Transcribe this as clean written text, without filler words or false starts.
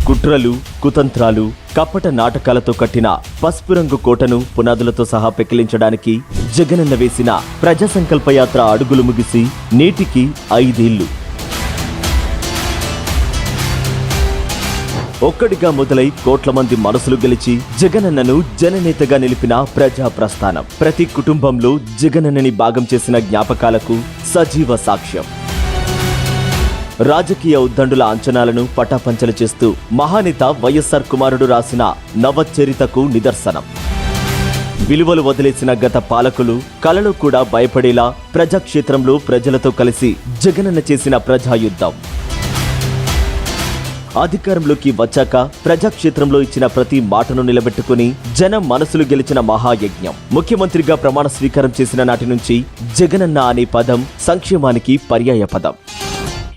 కుట్రలు, కుతంత్రాలు, కపట నాటకాలతో కట్టిన పసుపు రంగు కోటను పునాదులతో సహా పెకిలించడానికి జగనన్న వేసిన ప్రజా సంకల్ప యాత్ర అడుగులు ముగిసి నేటికి 5 ఏళ్లు. ఒక్కడిగా మొదలై కోట్ల మంది మనసులు గెలిచి జగనన్నను జననేతగా నిలిపిన ప్రజా ప్రస్థానం ప్రతి కుటుంబంలో జగనన్నని భాగం చేసిన జ్ఞాపకాలకు సజీవ సాక్ష్యం. రాజకీయ ఉద్దండుల అంచనాలను పటాపంచలు చేస్తూ మహానేత వైఎస్ఆర్ కుమారుడు రాసిన నవచరితకు నిదర్శనం. విలువలు వదిలేసిన గత పాలకులు కలలో కూడా భయపడేలా ప్రజాక్షేత్రంలో ప్రజలతో కలిసి జగనన్న చేసిన ప్రజాయుద్ధం. అధికారంలోకి వచ్చాక ప్రజాక్షేత్రంలో ఇచ్చిన ప్రతి మాటను నిలబెట్టుకుని జనం మనసులు గెలిచిన మహాయజ్ఞం. ముఖ్యమంత్రిగా ప్రమాణ స్వీకారం చేసిన నాటి నుంచి జగనన్న అనే పదం సంక్షేమానికి పర్యాయ పదం.